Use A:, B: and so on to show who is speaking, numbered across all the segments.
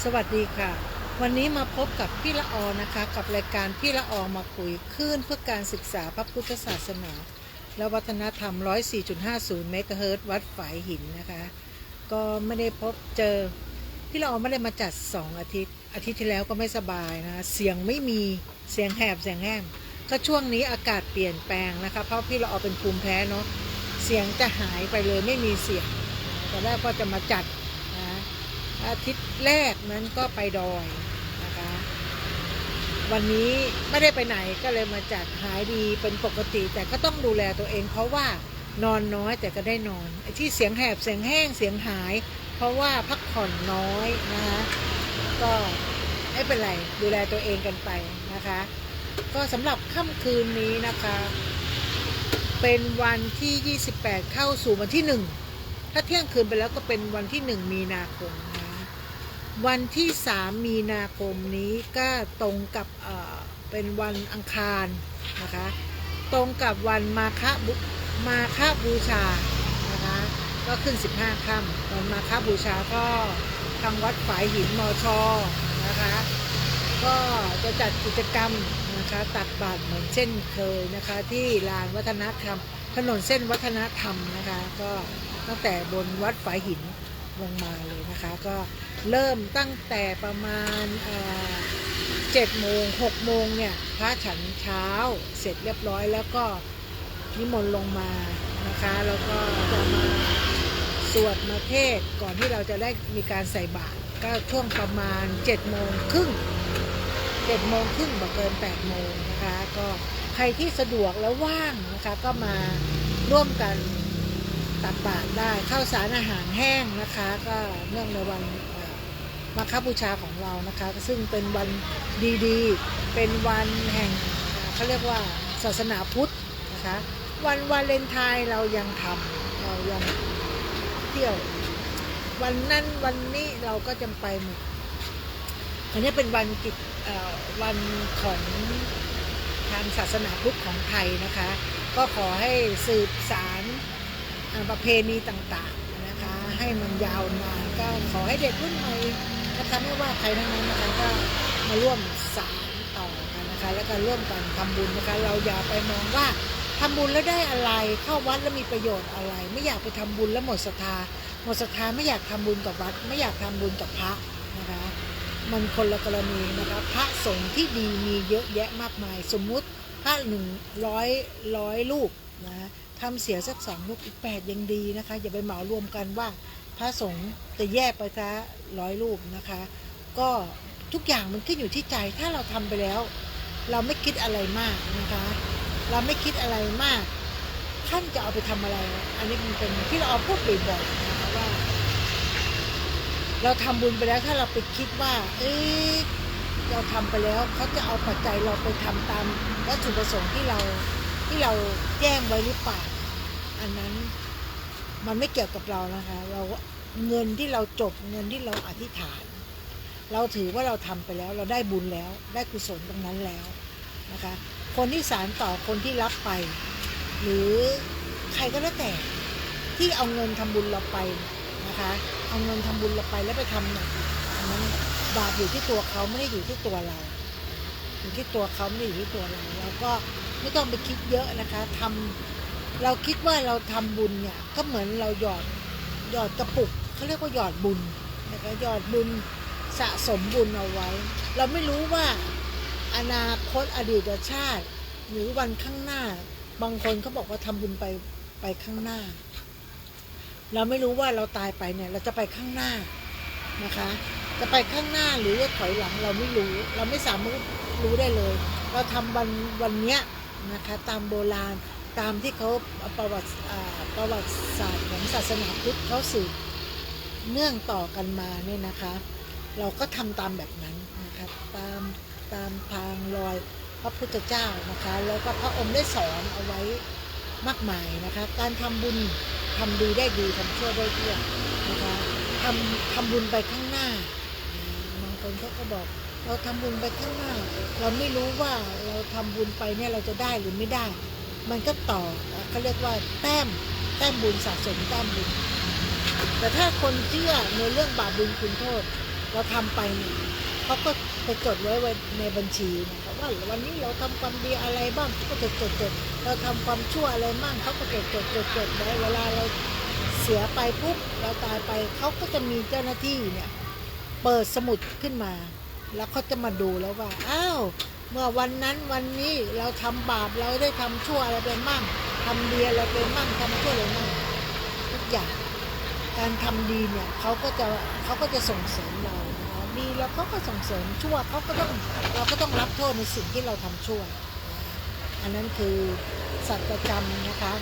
A: สวัสดีค่ะวันนี้มาพบกับพี่ละออนะคะกับรายการพี่ละออมาคุยคลื่นเพื่อการศึกษาพระพุทธศาสนาและวัฒนธรรม104.50เมกะเฮิรตซ์วัดฝายหินนะคะก็ไม่ได้พบเจอพี่ละออไม่ได้มาจัด2 อาทิตย์ที่แล้วก็ไม่สบายนะเสียงไม่มีเสียงแหบเสียงแห้งก็ช่วงนี้อากาศเปลี่ยนแปลงนะคะเพราะพี่ละออเป็นภูมิแพ้เนาะเสียงจะหายไปเลยไม่มีเสียงตอนแรกก็จะมาจัดอาทิตย์แรกนั้นก็ไปดอยนะคะวันนี้ไม่ได้ไปไหนก็เลยมาจัดหายดีเป็นปกติแต่ก็ต้องดูแลตัวเองเพราะว่านอนน้อยแต่ก็ได้นอนไอ้ที่เสียงแหบเสียงแห้งเสียงหายเพราะว่าพักผ่อนน้อยนะคะก็ไม่เป็นไรดูแลตัวเองกันไปนะคะก็สำหรับค่ำคืนนี้นะคะเป็นวันที่28เข้าสู่วันที่1ถ้าเที่ยงคืนไปแล้วก็เป็นวันที่1มีนาคมวันที่3มีนาคมนี้ก็ตรงกับเป็นวันอังคารนะคะตรงกับวันมาฆบูชานะคะก็ขึ้น15ค่ำวันมาฆบูชาก็ทางวัดฝายหินมชนะคะก็จะจัดกิจกรรมนะคะตักบาตรเหมือนเช่นเคยนะคะที่ลานวัฒนธรรมถนนเส้นวัฒนธรรมนะคะก็ตั้งแต่บนวัดฝายหินลงมาเลยนะคะก็เริ่มตั้งแต่ประมาณ7 โมง 6 โมงเนี่ยพระฉันเช้าเสร็จเรียบร้อยแล้วก็นิมนต์ลงมานะคะแล้วก็จะมาสวดมาเทศก่อนที่เราจะได้มีการใส่บาตรก็ช่วงประมาณ7 โมงครึ่งบ่เกิน8 โมงนะคะก็ใครที่สะดวกแล้วว่างนะคะก็มาร่วมกันตักบาตรได้ข้าวสารอาหารแห้งนะคะก็เนื่องในวันมาฆบูชาของเรานะคะซึ่งเป็นวันดีๆเป็นวันแห่งเขาเรียกว่าศาสนาพุทธนะคะวันวาเลนไทน์เรายังทำเรายังเที่ยววันนั้นวันนี้เราก็จะไปหมดอันนี้เป็นวันของทางศาสนาพุทธของไทยนะคะก็ขอให้สืบสานประเพณีต่างๆนะคะให้มันยาวนานก็ขอให้เด็กรุ่นใหม่นะคะไม่ว่าใครทั้งนั้นนะคะก็มาร่วมสานต่อกันนะคะแล้วก็ร่วมกันทำบุญนะคะเราอย่าไปมองว่าทำบุญแล้วได้อะไรเข้าวัดแล้วมีประโยชน์อะไรไม่อยากไปทำบุญแล้วหมดศรัทธาไม่อยากทำบุญกับวัดไม่อยากทำบุญกับพระนะคะมันคนละกรณีนะคะพระสงฆ์ที่ดีมีเยอะแยะมากมายสมมุติพระ100รูปนะทำเสียสัก2 รูปอีก8ยังดีนะคะอย่าไปเหมารวมกันว่าพระสงฆ์จะแยกไปซะ100 รูปนะคะก็ทุกอย่างมันขึ้นอยู่ที่ใจถ้าเราทำไปแล้วเราไม่คิดอะไรมากนะคะเราไม่คิดอะไรมากท่านจะเอาไปทำอะไรอันนี้มันเป็นที่เราเอาพูดบ่อยๆนะคะว่าเราทำบุญไปแล้วถ้าเราไปคิดว่าเราทำไปแล้วเขาจะเอาปัจจัยเราไปทำตามวัตถุประสงค์ที่เราแจ้งไว้หรือเปล่าอันนั้นมันไม่เกี่ยวกับเรานะคะเราเงินที่เราจบเงินที่เราอธิษฐานเราถือว่าเราทำไปแล้วเราได้บุญแล้วได้กุศลตรงนั้นแล้วนะคะคนที่สานต่อคนที่รับไปหรือใครก็แล้วแต่ที่เอาเงินทำบุญเราไปนะคะเอาเงินทำบุญเราไปแล้วไปทำอย่างอื่นอันนั้นบาปอยู่ที่ตัวเขาไม่ได้อยู่ที่ตัวเราอยู่ที่ตัวเขาไม่ได้อยู่ที่ตัวเราก็ไม่ต้องไปคิดเยอะนะคะเราคิดว่าเราทำบุญเนี่ยก็เหมือนเราหยอดกระปุกเขาเรียกว่าหยอดบุญนะคะหยอดบุญสะสมบุญเอาไว้เราไม่รู้ว่าอนาคตอดีตชาติหรือวันข้างหน้าบางคนเขาบอกว่าทำบุญไปข้างหน้าเราไม่รู้ว่าเราตายไปเนี่ยเราจะไปข้างหน้านะคะจะไปข้างหน้าหรือจะถอยหลังเราไม่รู้เราไม่สามารถรู้ได้เลยเราทำวันนี้นะคะตามโบราณตามที่เขาประวัติศาสตร์ของศาสนาพุทธเขาสืบเนื่องต่อกันมาเนี่ยนะคะเราก็ทำตามแบบนั้นนะคะตามทางรอยพระพุทธเจ้านะคะแล้วก็พระองค์ได้สอนเอาไว้มากมายนะคะการทำบุญทำดีได้ดีทำชั่วได้ชั่วนะคะทำบุญไปข้างหน้าบางคนเขาก็บอกเราทำบุญไปข้างหน้าเราไม่รู้ว่าเราทำบุญไปเนี่ยเราจะได้หรือไม่ได้มันก็ต่อเขาเรียกว่าแต้มบุญสะสมแต้มบุญแต่ถ้าคนเชื่อในเรื่องบาปบุญคุณโทษ เราทำไปเนี่ยเขาก็ไปจดไว้ในบัญชีนะครับว่าวันนี้เราทำความดีอะไรบ้างเขาก็จดเราทำความชั่วอะไรบ้างเขาก็จดไว้เวลาเราเสียไปปุ๊บเราตายไปเขาก็จะมีเจ้าหน้าที่เนี่ยเปิดสมุดขึ้นมาแล้วเขาจะมาดูแล้วว่าอ้าวเมื่อวันนั้นวันนี้เราทำบาปเราได้ทำชั่วอะไรไปมั่งทำดีอะไรไปมั่งทำชั่วอะไรมั่งทุกอย่างการทำดีเนี่ยเขาก็จะส่งเสริมเรานะคะดีแล้วเขาก็ส่งเสริมชั่วเราก็ต้องรับโทษในสิ่งที่เราทำชั่วอันนั้นคือสัจธรรมนะคะ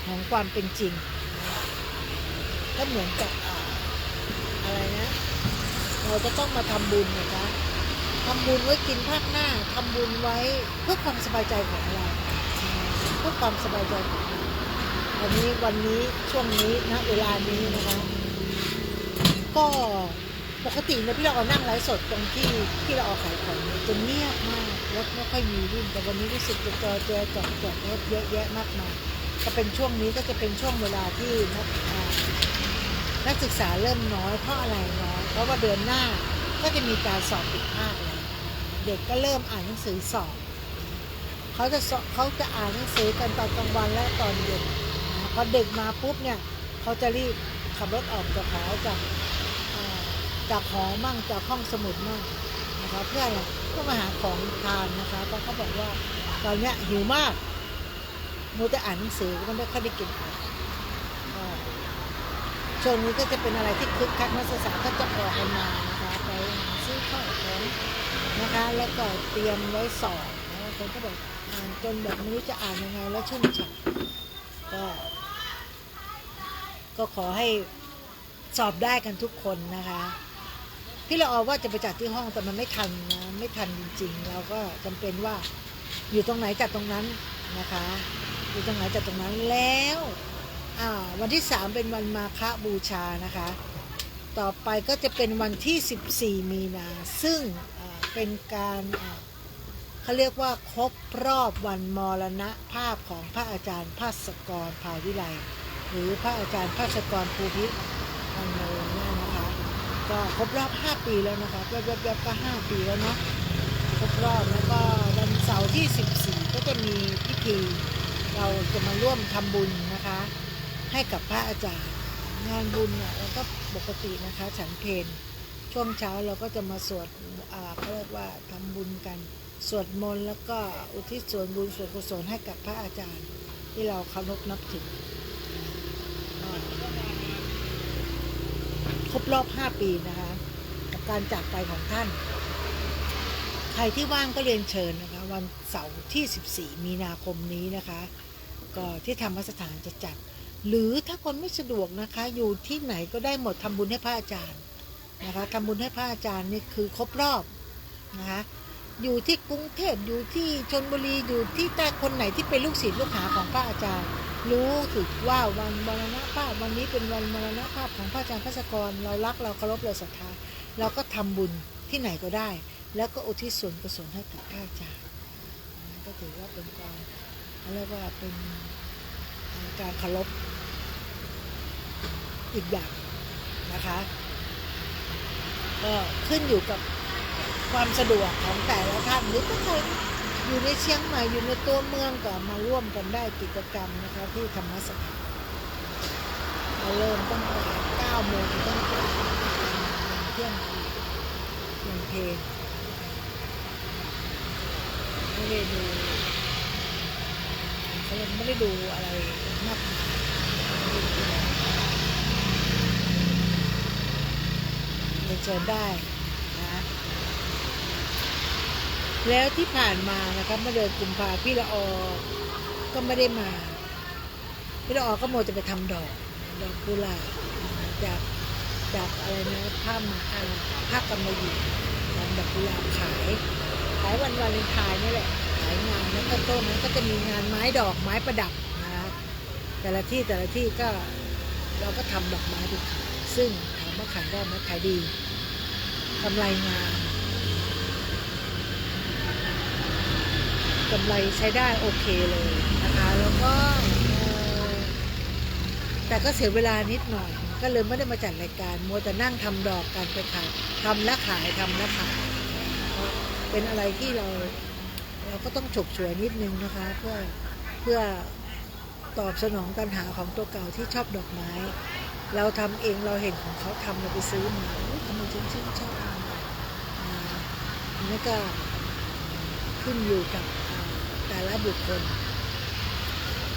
A: ของความเป็นจริงก็เหมือนกับอะไรนะเราจะต้องมาทำบุญนะคะทำบุญไว้กินภาคหน้าทำบุญไว้เพื่อความสบายใจของเราเพื่อความสบายใจของเราวันนี้ช่วงนี้นะเวลานี้นะคะก็ปกติเนี่ยพี่เรานั่งไลฟ์สดตรงที่เราขายของจะเงียบมากรถไม่ค่อยมีวิ่งแต่วันนี้รู้สึกจะจอดรถเยอะแยะมากมายก็เป็นช่วงนี้ก็จะเป็นช่วงเวลาที่นักศึกษาเริ่มน้อยเพราะอะไรน้อยเพราะว่าเดือนหน้าก็จะมีการสอบปิดภาคแล้วเด็กก็เริ่มอ่านหนังสือสอบเขาจะอ่านหนังสือกันตอนกลางวันและตอนเย็นพอเด็กมาปุ๊บเนี่ยเขาจะรีบขับรถออกจากหอจากหอมั่งจากห้องสมุดมั่งนะคะเพื่ออะไรเพื่อมาหาของทานนะคะเพราะเขาบอกว่าตอนนี้หิวมากมัวแต่อ่านหนังสือก็ไม่ค่อยได้กินอะไรช่วงนี้ก็จะเป็นอะไรที่คึกคักนักศึกษาก็จะออกกันมานะคะไปซื้อข้าวของนะคะแล้วก็เตรียมไว้สอบนะคนก็บอกอ่านจนแบบไม่รู้จะอ่านยังไงแล้วชุ่มฉ่ำก็ขอให้สอบได้กันทุกคนนะคะพี่ละออว่าจะไปจัดที่ห้องแต่มันไม่ทันนะไม่ทันจริงๆเราก็จำเป็นว่าอยู่ตรงไหนจัดตรงนั้นนะคะอยู่ตรงไหนจัดตรงนั้นแล้ววันที่3เป็นวันมาฆบูชานะคะต่อไปก็จะเป็นวันที่14มีนาซึ่งเป็นการเขาเรียกว่าครบรอบวันมรณภาพของพระอาจารย์ภาสกรภาวิไลหรือพระอาจารย์ภาสกรภูพิอันโนเนี่ยนะคะก็ครบรอบ5ปีแล้วนะคะแวบๆก็5ปีแล้วเนาะครบรอบแล้วก็วันเสาร์ที่14ก็จะมีพิธีเราจะมาร่วมทำบุญนะคะให้กับพระอาจารย์งานบุญเนี่ยเราก็ปกตินะคะฉันเพลช่วงเช้าเราก็จะมาสวดเขาเรียกว่าทำบุญกันสวดมนต์แล้วก็อุทิศส่วนบุญส่วนกุศลให้กับพระอาจารย์ที่เราเคารพนับถือครบรอบ5ปีนะคะกับการจากไปของท่านใครที่ว่างก็เรียนเชิญนะคะวันเสาร์ที่14มีนาคมนี้นะคะก็ที่ธรรมสถานจะจัดหรือถ้าคนไม่สะดวกนะคะอยู่ที่ไหนก็ได้หมดทำบุญให้พระอาจารย์นะคะทำบุญให้พระอาจารย์นี่คือครบรอบนะคะอยู่ที่กรุงเทพอยู่ที่ชลบุรีอยู่ที่แต่คนไหนที่เป็นลูกศิษย์ลูกหาของพระอาจารย์รู้ถึงว่าวันมรณภาพวันนี้เป็นวันมรณภาพของพระอาจารย์ภาสกรเรารักเราเคารพเราศรัทธาเราก็ทำบุญที่ไหนก็ได้แล้วก็อุทิศส่วนกุศลให้กับพระอาจารย์ก็ถือว่าเป็นการเรียกว่าเป็นการเคารพอีกอย่างนะคะก็ขึ้นอยู่กับความสะดวกของแต่ละท่านหรือถ้าใครอยู่ในเชียงใหม่อยู่ในตัวเมืองก็มาร่วมกันได้กิจกรรมนะคะที่ธรรมสถานเราเริ่มตั้งแต่9 โมงตั้งแต่เที่ยงเพลงไม่ได้ดูเขายังไม่ได้ดูอะไรมากมายเชิญได้นะแล้วที่ผ่านมานะคะเมื่อเดือนกุมภาพันธ์พี่ละออก็ไม่ได้มาพี่ละออก็โมจะไปทำดอกกุหลาบจากอะไรนะผ้ากำมะหยี่ดอกกุหลาบขายวันวาเลนไทน์นี่แหละขายงานแล้วก็ต้นนั้นก็จะมีงานไม้ดอกไม้ประดับนะคะแต่ละที่ก็เราก็ทำดอกไม้ไปขายซึ่งถามว่าขายได้ไหมขายดีกำไรงานกำไรใช้ได้โอเคเลยนะคะแล้วก็แต่ก็เสียเวลานิดหน่อย ก็เลยไม่ได้มาจัดรายการมัวแต่นั่งทำดอกกันไปขายทำและขายทำและขายเป็นอะไรที่เราก็ต้องฉกฉวยนิดนึงนะคะเพื่อตอบสนองปัญหาของตัวเก่าที่ชอบดอกไม้เราทำเองเราเห็นของเขาทำเราไปซื้อมาทำไมฉันชื่นชอบนี่ก็ขึ้นอยู่กับแต่ละบุคคล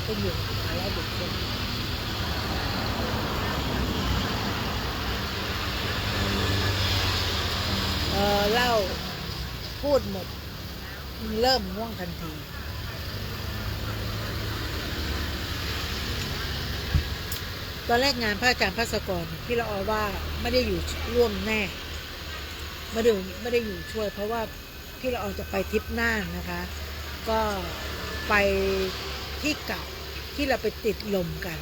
A: ขึ้นอยู่กับแต่ละบุคคลเล่าพูดหมดเริ่มง่วงทันทีตอนแรกงานพระอาจารย์ภัสกรพี่ละออว่าไม่ได้อยู่ร่วมแน่ไม่ได้อยู่ช่วยเพราะว่าพี่ละออจะไปทริปน่านนะคะก็ไปที่เก่าที่เราไปติดลมกัน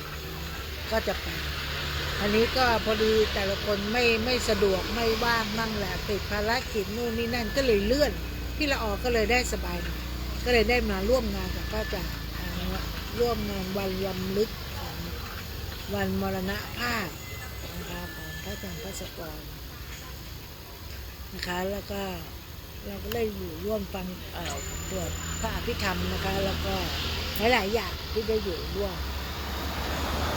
A: ก็จะไปอันนี้ก็พอดีแต่ละคนไม่สะดวกไม่ว่างมั่งแหละติดภารกิจนู่นนี่นั่นก็เลยเลื่อนพี่ละออก็เลยได้สบายก็เลยได้มาร่วมงานกับพระอาจารย์ร่วมงานวันรำลึกวันมรณภาพนะคะของพระอาจารย์ภัสกรนะคะแล้วก็เราก็ได้อยู่ร่วมฟังสวดพระอภิธรรมนะคะแล้วก็หลายๆอย่างที่ได้อยู่ร่วม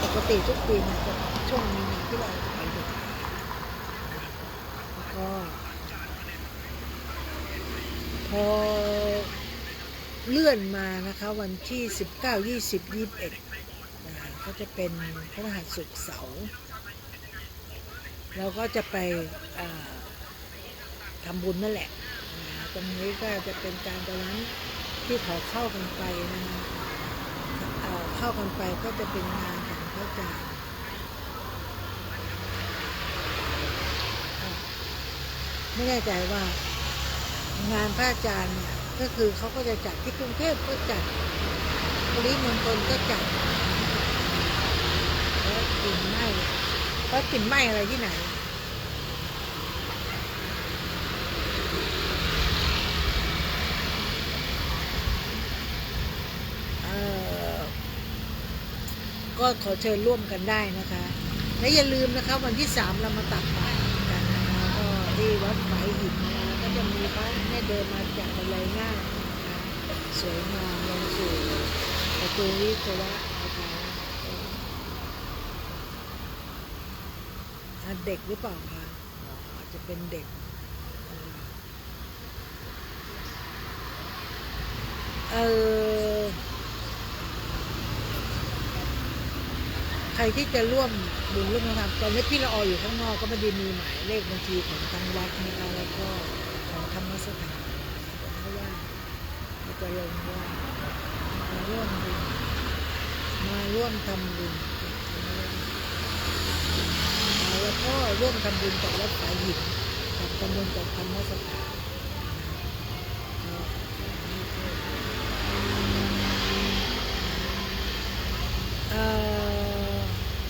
A: ปกติทุกปีนะจะช่วงนี้ที่เราไปดูแล้วก็พอเลื่อนมานะคะวันที่19 20 21ก็จะเป็นพฤหัสศุกร์เสาร์เราก็จะไปทำบุญนั่นแหละตรงนี้ก็จะเป็นการตอนนั้นที่ขอเข้ากันไปนะเข้ากันไปก็จะเป็นงานของพระอาจารย์ไม่แน่ใจว่างานพระอาจารย์เนี่ยก็คือเขาก็จะจัดที่กรุงเทพก็จัดปริมณฑลก็จัดแล้วกลิ่นไหม้ก็กลิ่นไหม้อะไรที่ไหนก็ขอเชิญร่วมกันได้นะคะและอย่าลืมนะคะวันที่3เรามาตักบาตรกันนะคะก็ที่วัดฝายหินนะก็จะมีพระแม่เดินมาจากบันไดหน้านะคะสวยงามลงสู่ประตูวิศวะนะคะเด็กหรือเปล่าคะอาจจะเป็นเด็กใครที่จะร่วมบุญร่วมธรรมตอนนี้พี่ละออยู่ข้างนอกก็ไม่ได้มีหมายเลขบัญชีของทางวัดนะคะแล้วก็ของธรรมสถานเพราะว่าจะลงว่ามาร่วมบุญมาร่วมทำบุญแล้วก็ร่วมทำบุญกับวัดฝายหินกับตำบลกับธรรมสถาน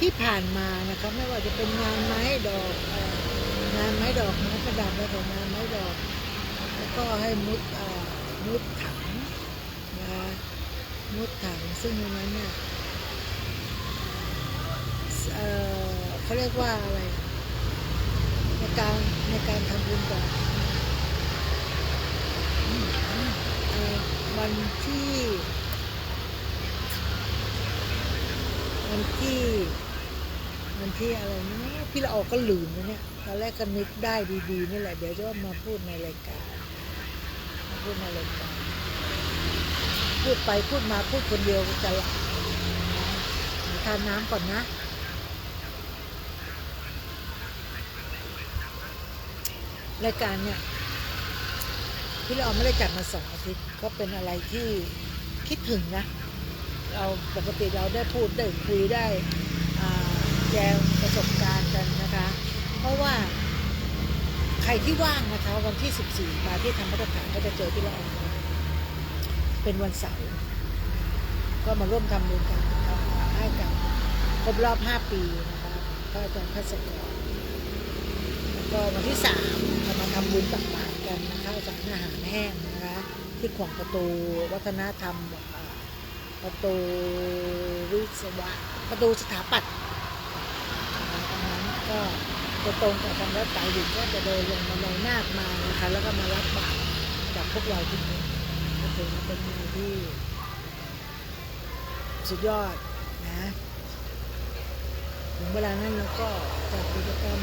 A: ที่ผ่านมานะคะไม่ว่าจะเป็นงานไม้ดอกไม้ประดับแล้วก็งานไม้ดอกแล้วก็ให้มุดถังนะคะมุดถังซึ่งในนั้นเนี่ยเขาเรียกว่าอะไรในการทำบุญกับวันที่อะไรนะพี่ละออกก็ลืมนะเนี่ยตอนแรกก็นึกได้ดีๆนี่แหละเดี๋ยวจะมาพูดในรายการพูดไปพูดมาพูดคนเดียวจะหลับทานน้ำก่อนนะรายการเนี่ยพี่ละออกไม่ได้จัดมา2 อาทิตย์ก็เป็นอะไรที่คิดถึงนะเราปกติเราได้พูดได้คุยได้แชร์ประสบการณ์กันนะคะเพราะว่าใครที่ว่างนะคะวันที่14มาที่ธรรมสถานก็จะเจอพี่ละอองเป็นวันเสาร์ก็มาร่วมทำบุญกันให้กับครบรอบ5 ปีนะคะพระอาจารย์ภัสกรแล้วก็วันที่3เรามาทำบุญตักบาตรกันนะคะจากอาหารแห้งนะคะที่ขวงประตูวัฒนธรรมประตูวิศวะประตูสถาปัตย์ประมาณ ก็จะตรงกับทางวัดไตรดินก็จะเดินลงมาในนาคมานะคะแล้วก็มารับบาตรจากพวกเราทุกคนก็ถือว่าเป็นงานที่สุดยอดนะถึงเวลานั้นเราก็จัดกิจกรรม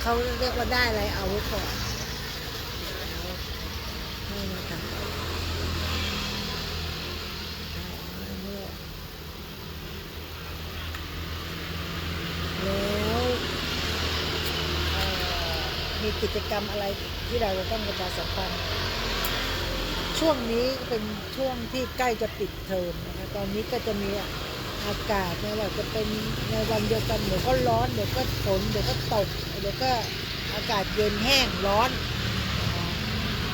A: เขาเรียกว่าได้อะไรเอาไว้ก่อนแล้วให้มาทำแล้วมีกิจกรรมอะไรที่เราจะต้องประชาสัมพันธ์ช่วงนี้เป็นช่วงที่ใกล้จะปิดเทอมนะคะตอนนี้ก็จะมีอากาศไม่ว่าจะเป็นในวันเดียวกันเดี๋ยวก็ร้อนเดี๋ยวก็ฝนเดี๋ยวก็ตกเดี๋ยวก็อากาศเย็นแห้งร้อน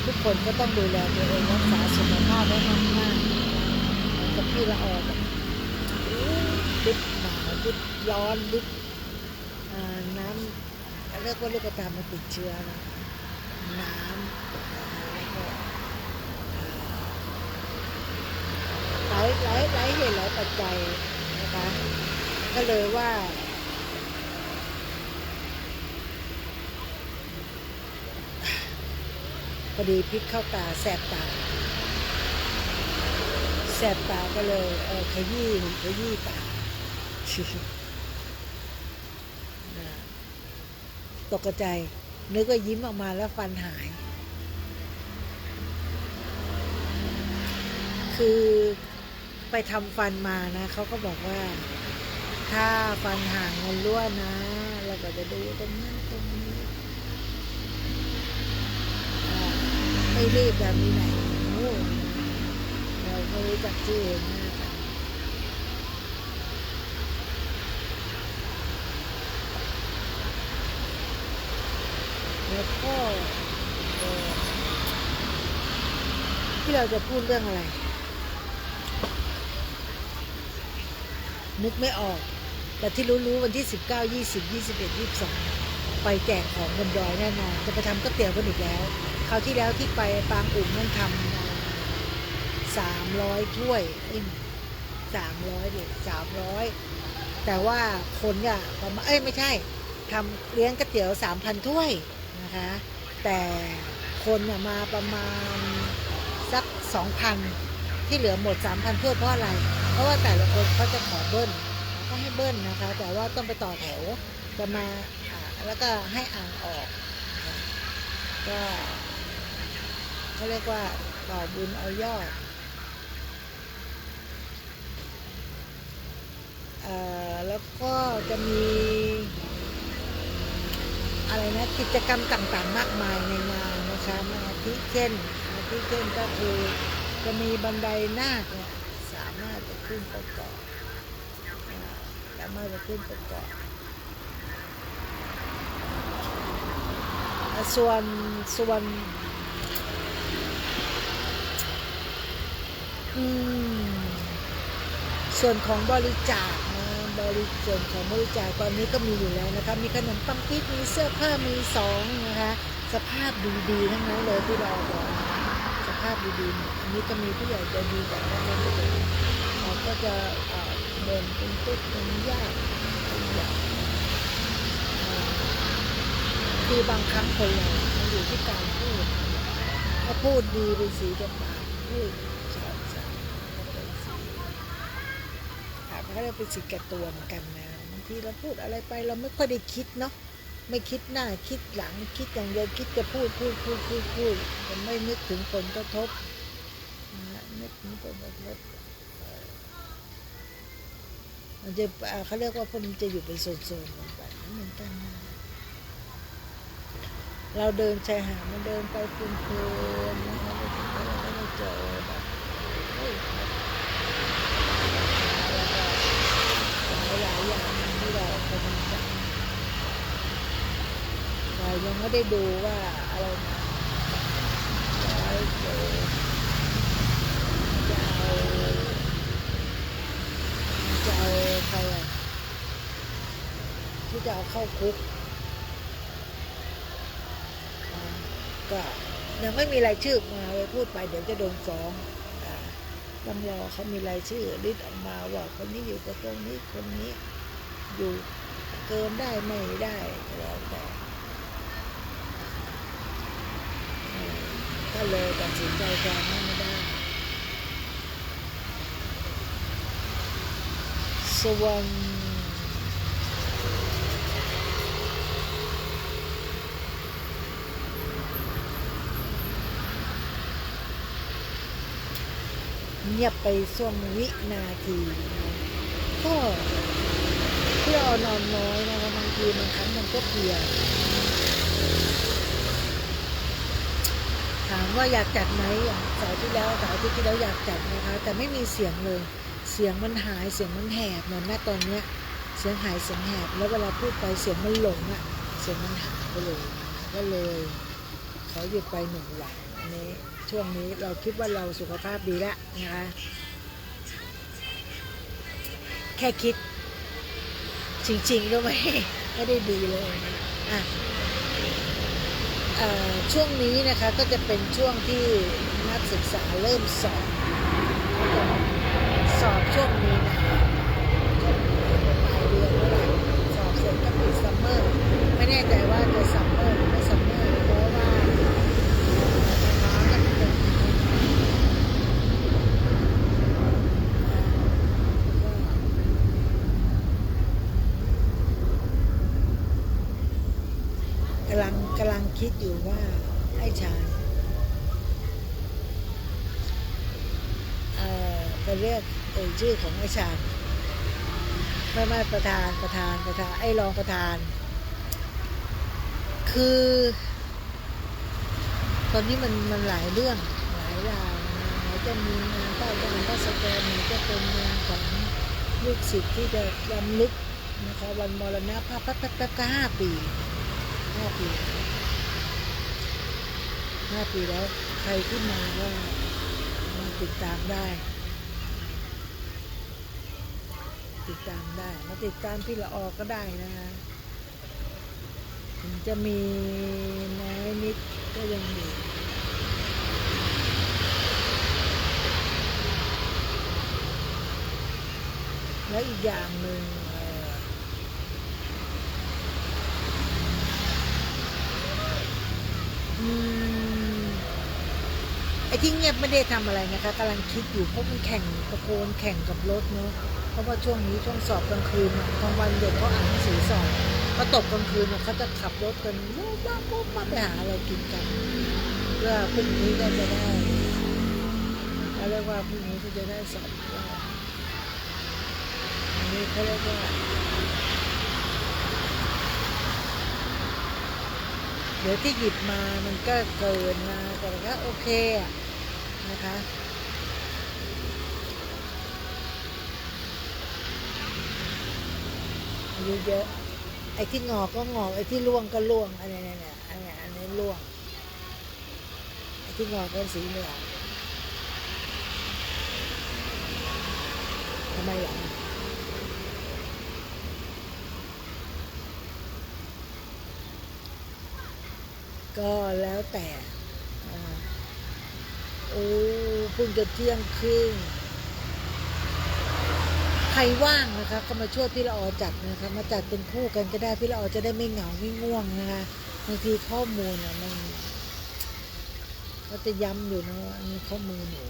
A: ทุกคนก็ต้องดูแลตัวเองรักษาสุขภาพไว้มากๆกับพี่ละออแบบดึกหนาวดึกร้อนดึกน้ำเรียกว่าลูกตามันติดเชื้อนะน้ำแล้วก็หลายเหตุหลายปัจจัยนะคะก็เลยว่าพอดีพิษเข้าตาแสบตาก็เลยขยี้ตาตกใจนึกว่ายิ้มออกมาแล้วฟันหายคือไปทำฟันมานะเขาก็บอกว่าถ้าฟันห่างมันรั่วนะเราก็จะดูตรงนั้นตรงนี้ไม่รีบแบบมีไหนเราไม่รู้จักชื่อเองนะคะแล้วก็ที่เราจะพูดเรื่องอะไรนึกไม่ออกแต่ที่รู้วันที่19 20 21 22ไปแจกของบนดอยแน่นอนจะไปทำก๋วยเตี๋ยวกันอีกแล้วคราวที่แล้วที่ไปปางอุ่มนั่นทำ300 ถ้วย300แต่ว่าคนเนี่ยประมาณไม่ใช่ทำเลี้ยงก๋วยเตี๋ยว 3,000 ถ้วยนะคะแต่คนเนี่ยมาประมาณสัก 2,000 ที่เหลือหมด 3,000 ถ้วยเพราะอะไรเพราะว่าแต่ละคนเขาจะขอเบิ้ลก็ให้เบิ้ลนะคะแต่ว่าต้องไปต่อแถวจะมาแล้วก็ให้อ่างออกก็เขาเรียกว่าต่อบุญเอายอดแล้วก็จะมีอะไรนะกิจกรรมต่างๆมากมายในงานนะคะอาทิเช่นก็คือจะมีบันไดนาคเนี่ยสามารถจะขึ้นไปเกาะส่วนของบริจาคส่วนของบริจาคตอนนี้ก็มีอยู่แล้วนะคะมีขนมปังปิ๊กมีเสื้อผ้ามีนะคะสภาพดีๆทั้งนั้นเลยที่เราบอกสภาพดีๆอันนี้ก็มีผู้ใหญ่ใจดีจากท่านนั้นเลยเราก็จะเดินเป็นตุ๊กเป็นยากคือบางครั้งคนเรามันอยู่ที่การพูดถ้าพูดดีเป็นสีกับปากพูดฉาบฉานก็เป็นสีก็เรียกเป็นสีแก่ตัวเหมือนกันนะบางทีเราพูดอะไรไปเราไม่ค่อยได้คิดเนาะไม่คิดหน้าคิดหลังคิดอย่างเดียวคิดจะพูดแต่ไม่นึกถึงผลกระทบนึกถึงผลกระทบมันจะเขาเรียกว่าพวกนี้จะอยู่เป็นโซนๆแบบนั้นเหมือนกันนะเราเดินชายหาดมันเดินไปเพลินๆนะคะเราก็ไม่เจอแบบหลายอย่างที่เรากำลังจะเรายังไม่ได้ดูว่าอะไรนะจะเอาใครที่จะเอาเข้าคุกก็ยังไม่มีรายชื่อมาเลยพูดไปเดี๋ยวจะโดนฟ้องต้องรอเขามีรายชื่อลิสต์ออกมาว่าคนนี้อยู่กับตรงนี้คนนี้อยู่ เกินได้ไม่ได้แล้วแต่ก็เลยตัดสินใจแทนไม่ได้ส่วนเงียบไปช่วงวินาทีก็เพื่อนอนน้อยนะคะบางทีบางครั้งมันก็เพลียถามว่าอยากจัดไหมเสาร์ที่แล้วอยากจัดนะคะแต่ไม่มีเสียงเลยเสียงมันหายเสียงมันแหบเหมือนแม่ตอนเนี้ยเสียงหายเสียงแหบแล้วเวลาพูดไปเสียงมันหลงอะเสียงมันหายไปเลยก็เลยขอหยุดไป1 วันอันนี้ช่วงนี้เราคิดว่าเราสุขภาพดีแล้วนะคะแค่คิดจริงๆก็ไม่ได้ดีเลยอ่ะช่วงนี้นะคะก็จะเป็นช่วงที่นักศึกษาเริ่มสอบช่วงนี้นะปลายเดือนเมื่อไหร่สอบเสร็จก็ปิดซัมเมอร์ไม่แน่ใจว่าจะซัมเมอร์หรือไม่ซัมเมอร์เพราะว่าน้องก็เป็นกำลังคิดอยู่ว่าไอ้ชายไปเรียกชื่อของไอ้ชายไม่ประธานไอ้รองประธานคือตอนนี้มันหลายเรื่องหลายราวไหนจะมีงานใต้งานราชการไหนจะเป็นงานของลูกศิษย์ที่จะรำลึกนะคะวันมรณภาพแป๊บก็5 ปีแล้วใครขึ้นมาก็มาติดตามได้มาติดตามพี่ละออก็ได้นะคะถึงจะมีน้อยนิดก็ยังอยู่แล้วอีกอย่างหนึ่งไอ้ที่เงียบไม่ได้ทำอะไรนะคะกำลังคิดอยู่เพราะมันตะโกนแข่งกับรถเนาะเพราะว่าช่วงนี้ช่วงสอบกลางคืนกลางวันเด็กเขาอ่านหนังสือสอบพอตกกลางคืนเขาจะขับรถกันปุ๊บมาไปหาอะไรกินกันเพื่อพรุ่งนี้ก็จะได้เขาเรียกว่าพรุ่งนี้ก็จะได้สอบอันนี้เขาเรียกว่าเดี๋ยวที่หยิบมามันก็เกินมาแต่ก็โอเคนะคะอายุเยอะไอ้ที่งอกก็งอกไอ้ที่ร่วงก็ร่วงอันนี้ร่วงไอ้ที่งอกเป็นสีเหลืองทำไมล่ะก็แล้วแต่เพิ่งจะเที่ยงครึ่งใครว่างนะคะก็มาช่วยพี่ละออจัดนะคะมาจัดเป็นคู่กันก็ได้พี่ละออจะได้ไม่เหงาไม่ง่วงนะคะบางทีข้อมูลมันก็จะย้ำอยู่นะว่าข้อมูลหนู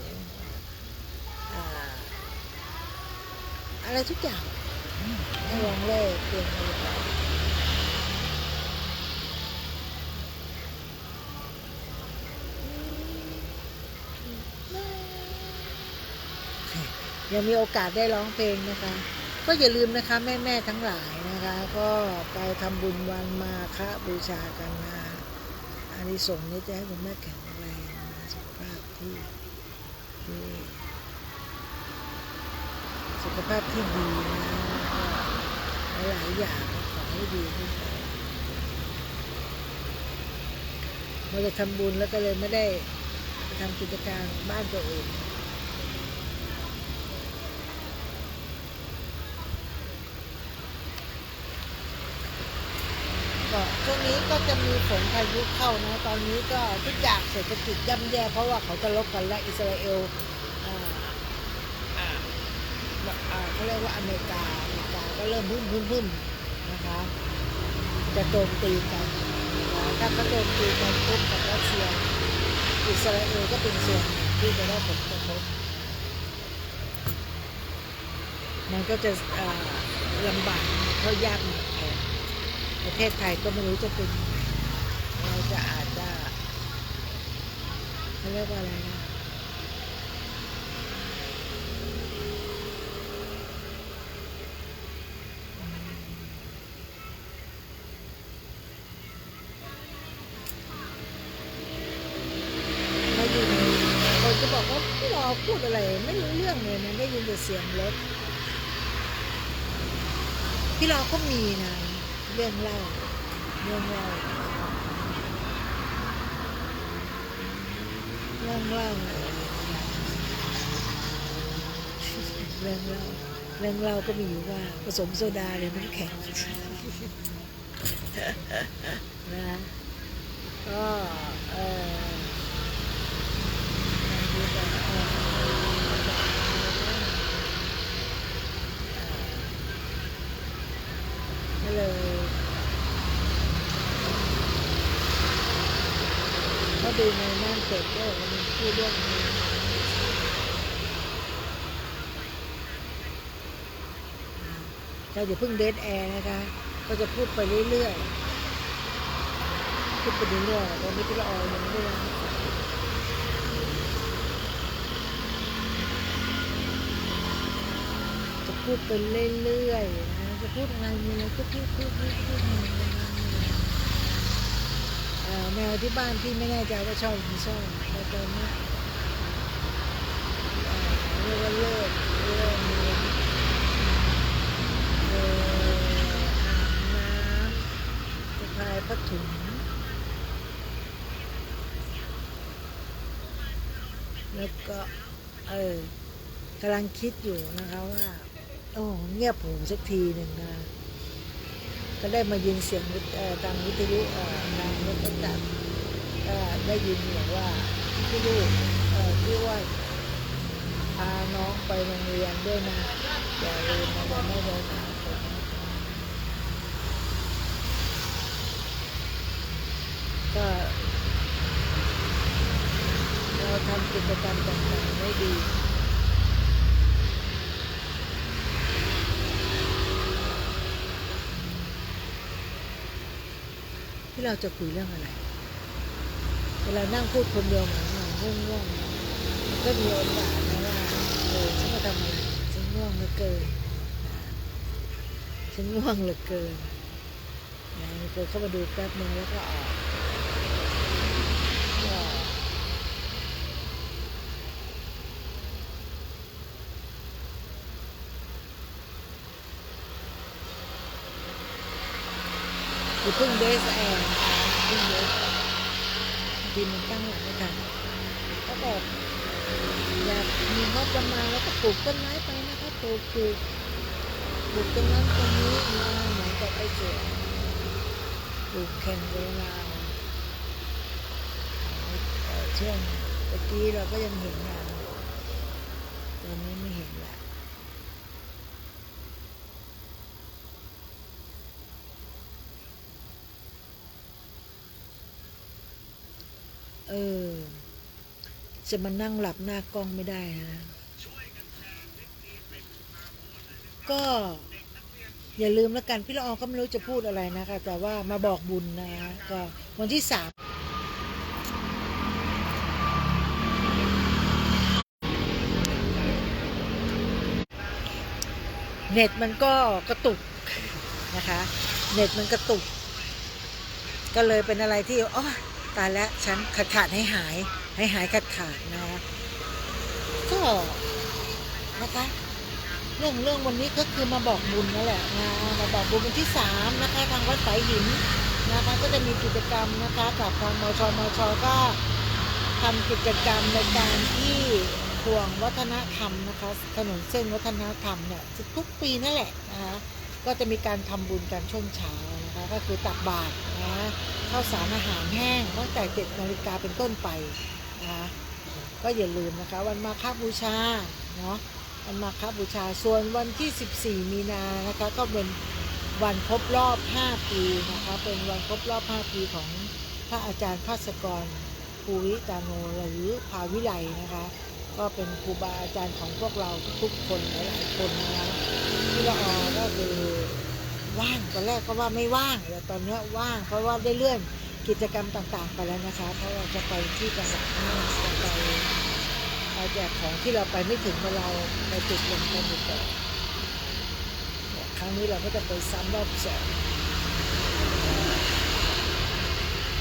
A: อะไรทุกอย่างให้ลองเล่เปลี่ยนไปยังมีโอกาสได้ร้องเพลงนะคะก็อย่าลืมนะคะแม่ทั้งหลายนะคะก็ไปทำบุญวันมาฆบูชากันนะอานิสงส์นี้จะให้คุณแม่แข็งแรงสุขภาพที่ดีนะหลายอย่างขอให้ดีขึ้นไปเราจะทำบุญแล้วก็เลยไม่ได้ทำกิจการบ้านตัวเองช่วงนี้ก็จะมีฝนพายุเข้านะตอนนี้ก็ทุกอย่างเศรษฐกิจย่ำแย่เพราะว่าเขาจะลบกันและอิสราเอลเขาเรียกว่าอเมริกาก็เริ่มพึ่มนะคะ นะคะจะโจมตีกันนะคะถ้าเขาโจมตีกันปุ๊บกับรัสเซียอิสราเอลก็เป็นส่วนหนึ่งที่จะได้ผลกระทบมันก็จะลำบากเขายากหนักแทนประเทศไทยก็ไม่รู้จะเป็นเราจะอาจจะเขาเรียกว่าอะไรนะไม่ยินคนจะบอกว่าพี่รอพูดอะไรไม่รู้เรื่องเลยนะได้ยินแต่เสียงรถพี่รอก็มีนะเรื่องเล่าเรื่องเล่าเรื่องเล่าเรื่องเล่าเรื่องเล่าก็มีอยู่ว่าผสมโซดาเลยน้ำแข็งนะก็ก็เลยก็ดูในน่านเป็ดก็มันพูดเรื่องนี้เราอย่าเพิ่งเดทแอร์นะคะก็จะพูดไปเรื่อยๆพูดไปเรื่อยๆตอนนี้พี่ละออยังไม่ได้จะพูดไปเรื่อยๆนะจะพูดอะไรมีอะไรก็พูดแมวที่บ้านพี่ไม่แน่ใจว่าชอบหรือไม่ชอบแต่ตอนนี้เรียกว่าเลิกอาบน้ำสะพายผ้าถุงแล้วก็กำลังคิดอยู่นะคะว่าโอ้เงียบหูสักทีหนึ่งนะก็ได้มายินเสียงทางวิทยุนางรถประจักษ์ก็ได้ยินบอกว่าพี่ลูกพี่ว่าพาน้องไปโรงเรียนด้วยนะอย่าลืมนะอย่าไม่เดินหาผมก็เราทำกิจกรรมต่างๆได้ดีที่เราจะคุยเรื่องอะไรเวลานั่งพูดคนเดียวเหมือนง่วงๆก็มีโอกาสนะว่าฉันมาทำอะไรฉันง่วงเหลือเกินฉันง่วงเหลือเกินมีคนเข้ามาดูแป๊บนึงแล้วก็ออกคือเพิ่งเดสแอร์เพิ่งเดสดินมันตั้งหลังไม่ทันก็บอกอยากมีงบประมาณแล้วก็ปลูกต้นไม้ไปนะคะปลูกต้นนั้นต้นนี้มาเหมือนกับไอ้เสือปลูกแข่งเวลาช่วงเมื่อกี้เราก็ยังเห็นงานตอนนี้ไม่เห็นละจะมานั่งหลับหน้ากล้องไม่ได้นะก็อย่าลืมแล้วกันพี่ละออก็ไม่รู้จะพูดอะไรนะคะแต่ว่ามาบอกบุญนะก็วันที่3เน็ตมันก็กระตุกนะคะเน็ตมันกระตุกก็เลยเป็นอะไรที่อ๋อตายแล้วฉันขาดให้หายขาดนะคะก็นะคะเรื่องวันนี้ก็คือมาบอกบุญนั่นแหละนะมาบอกบุญวันที่3นะคะทางวัดสายหินนะคะก็จะมีกิจกรรมนะคะกับทางมชก็ทำกิจกรรมในการที่ห่วงวัฒนธรรมนะคะถนนเส้นวัฒนธรรมเนี่ยทุกปีนั่นแหละนะคะก็จะมีการทำบุญกันช่วงเช้านะคะก็คือตักบาตรนะข้าวสารอาหารแห้งตั้งแต่7 นาฬิกาเป็นต้นไปนะคะก็อย่าลืมนะคะวันมาฆบูชาเนาะวันมาฆบูชาส่วนวันที่14 มีนานะคะก็เป็น วันครบรอบ 5 ปีนะคะเป็นวันครบรอบ 5 ปีของพระอาจารย์ภาสกรภูวิตาโนหรือภาวิไลนะคะก็เป็นครูบาอาจารย์ของพวกเราทุกๆคนหลายๆคนนะคะพี่ละออก็คือว่างตอนแรกก็ว่าไม่ว่างแต่ตอนนี้ว่างเพราะว่าได้เลื่อนกิจกรรมต่างๆไปแล้วนะคะเพราะเราจะไปที่จังหวัดน่านจะไปแจกของที่เราไปไม่ถึงเราไปจุดลงกันอยู่ก่อนครั้งนี้เราก็จะไปซ้ำรอบสอง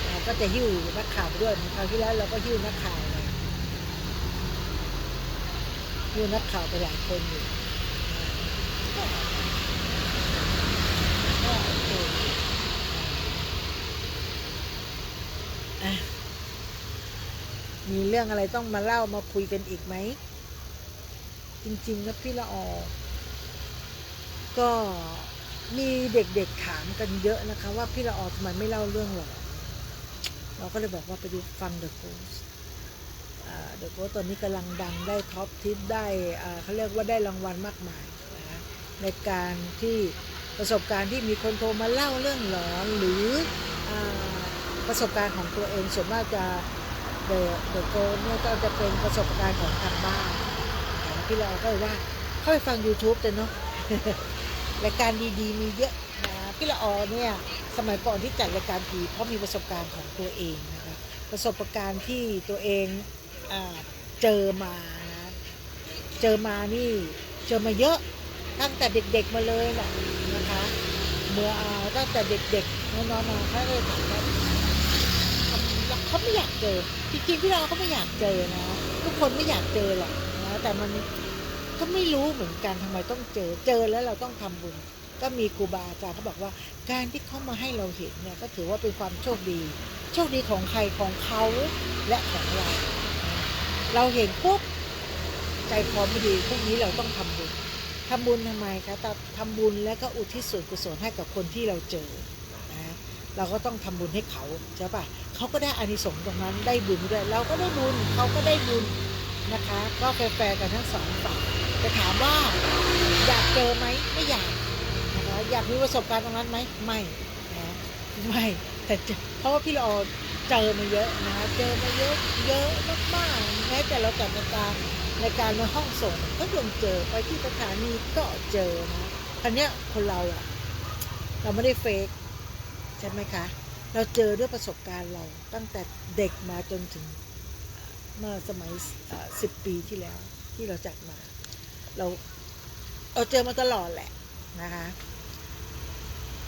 A: เราก็จะหิ้วนักข่าวไปด้วยคราวที่แล้วเราก็หิ้วนักข่าวเลยหิ้วนักข่าวไปหลายคนอยู่ก็โอเคมีเรื่องอะไรต้องมาเล่ามาคุยกันอีกไหมจริงๆนะพี่ละออก็มีเด็กๆถามกันเยอะนะคะว่าพี่ละออทำไมไม่เล่าเรื่องหรอเราก็เลยบอกว่าไปดูฟัง The Ghost The Ghost ตอนนี้กำลังดังได้ท็อปทิปได้เขาเรียกว่าได้รางวัลมากมายนะในการที่ประสบการณ์ที่มีคนโทรมาเล่าเรื่องหลอนหรือประสบการณ์ของตัวเองส่วนมากจะ The Ghost เนี่ยก็จะเป็นประสบการณ์ของทางบ้านพี่เราก็เลยว่าเข้าไปฟัง YouTube แต่เนาะ รายการดีๆมีเยอะนะพี่ละออเนี่ยสมัยก่อนที่จัดรายการผีเพราะมีประสบการณ์ของตัวเองนะคะประสบการณ์ที่ตัวเองเจอมานะเจอมาเยอะตั้งแต่เด็กๆมาเลยแหละนะคะเมื่อตั้งแต่เด็กๆน้องๆมาเขาเลยถามว่าเขาไม่อยากเจอจริงๆพี่เราก็ไม่อยากเจอนะทุกคนไม่อยากเจอหรอกนะแต่มันก็ไม่รู้เหมือนกันทำไมต้องเจอแล้วเราต้องทำบุญก็มีครูบาอาจารย์เขาบอกว่าการที่เขามาให้เราเห็นเนี่ยก็ถือว่าเป็นความโชคดีของใครของเขาและของเราเห็นปุ๊บใจคอไม่ดีพวกนี้เราต้องทำบุญทำไมคะทำบุญแล้วก็อุทิศส่วนกุศลให้กับคนที่เราเจอนะเราก็ต้องทำบุญให้เขาใช่ปะเขาก็ได้อานิสงส์ตรงนั้นได้บุญด้วยเราก็ได้บุญเขาก็ได้บุญนะคะก็แฟร์กันทั้งสองฝ่ายจะถามว่าอยากเจอไหมไม่อยากนะคะอยากมีประสบการณ์ตรงนั้นไหมไม่นะไม่แต่เพราะว่าพี่เราเจอมาเยอะนะคะเจอมาเยอะมากๆแม้แต่เราจัดรายการในห้องส่งก็ยังเจอไปที่สถานีก็เจอนะครั้งนี้คนเราไม่ได้เฟกใช่ไหมคะเราเจอด้วยประสบการณ์เราตั้งแต่เด็กมาจนถึงเมื่อสมัย10 ปีที่แล้วที่เราจัดมาเราเจอมาตลอดแหละนะคะ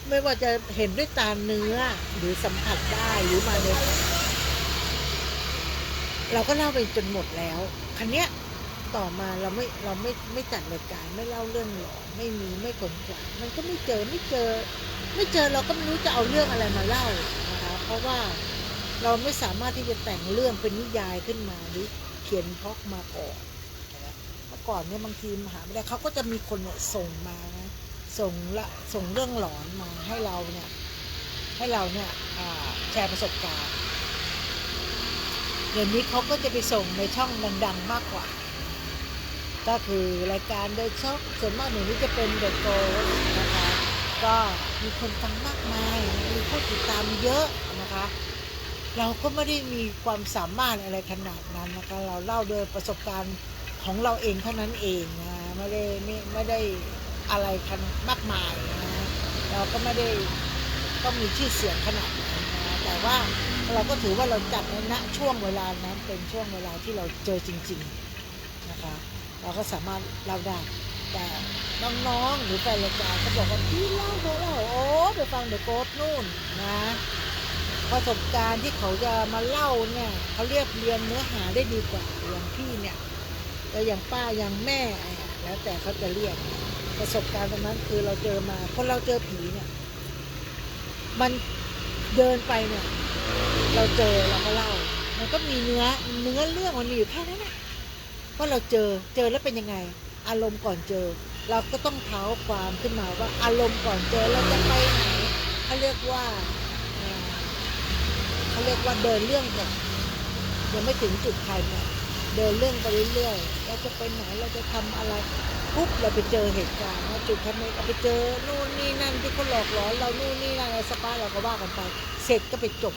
A: ไม่ว่าจะเห็นด้วยตาเนื้อหรือสัมผัสได้หรือมาในเราก็เล่าไปจนหมดแล้วครั้งเนี้ยต่อมาเราไม่จัดรายการไม่เล่าเรื่องหลอนไม่ขนขวายมันก็ไม่เจอเราก็ไม่รู้จะเอาเรื่องอะไรมาเล่านะคะเพราะว่าเราไม่สามารถที่จะแต่งเรื่องเป็นนิยายขึ้นมาหรือเขียนพล็อตมาก่อนเมื่อก่อนเนี่ยบางทีหาไม่ได้เขาก็จะมีคนเนี่ยส่งมานะส่งเรื่องหลอนมาให้เราเนี่ยแชร์ประสบการณ์เดี๋ยวนี้เขาก็จะไปส่งในช่องดังๆมากกว่าก็คือรายการโดยช่องส่วนมากหนูนี่จะเป็นเดอะโกนะคะก็มีคนฟังมากมายมีผู้ติดตามเยอะนะคะเราก็ไม่ได้มีความสามารถอะไรขนาดนั้นนะคะเราเล่าโดยประสบการณ์ของเราเองเท่านั้นเองนะไม่ได้อะไรมากมายนะเราก็ไม่ได้ต้องมีชื่อเสียงขนาดนั้นนะแต่ว่าเราก็ถือว่าเราจัดในณช่วงเวลานั้นเป็นช่วงเวลาที่เราเจอจริงๆนะคะเราก็สามารถเล่าได้แต่น้องๆหรือแฟนรายการเขาบอกว่าพี่เล่าโอ้ไปฟังเดอะโกสต์นู่นนะประสบการณ์ที่เขาจะมาเล่าเนี่ยเขาเรียบเรียงเนื้อหาได้ดีกว่าอย่างพี่เนี่ยแต่อย่างป้าอย่างแม่แล้วแต่เขาจะเรียกประสบการณ์ตรงนั้นคือเราเจอมาคนเราเจอผีเนี่ยมันเดินไปเนี่ยเราเจอเราก็เล่ามันก็มีเนื้อเรื่องมันมีอยู่แค่นั้นแหละว่าเราเจอแล้วเป็นยังไงอารมณ์ก่อนเจอเราก็ต้องเท้าความขึ้นมาว่าอารมณ์ก่อนเจอเราจะไปไหนเขาเรียกว่าเดินเรื่องแบบยังไม่ถึงจุดไคลแม็กซ์เดินเรื่องไปเรื่อยๆเราจะไปไหนเราจะทำอะไร ปุ๊บเราไปเจอเหตุการณ์ว่าจุดคัดเม็ดเราไปเจอนู่นนี่นั่นที่เขาหลอกหลอนเรานู่นนี่นั่นอะไรสปาเราก็ว่ากันไปเสร็จก็ไปจบ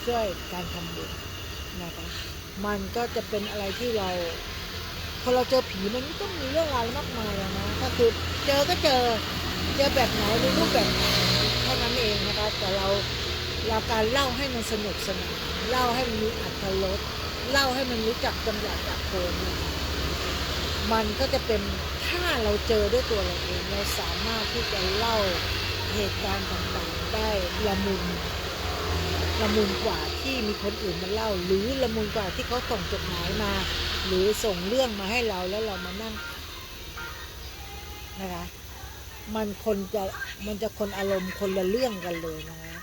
A: ด้วยการทำบุญนะคะมันก็จะเป็นอะไรที่เราพอเราเจอผีมันไม่ต้องมีเรื่องราวมากมายนะก็คือเจอก็เจอแบบไหนในรูปแบบไหนเท่านั้นเองนะคะแต่เราการเล่าให้มันสนุกสนานเล่าให้มันมีอรรถรสเล่าให้มันรู้จักจังหวะจักโคนมันก็จะเป็นถ้าเราเจอด้วยตัวเราเองเราสามารถที่จะเล่าเหตุการณ์ต่างๆได้ละมุนกว่าที่มีคนอื่นมาเล่าหรือละมุนกว่าที่เขาส่งจดหมายมาหรือส่งเรื่องมาให้เราแล้วเรามานั่งนะคะมันจะคนอารมณ์คนละเรื่องกันเลยนะคะ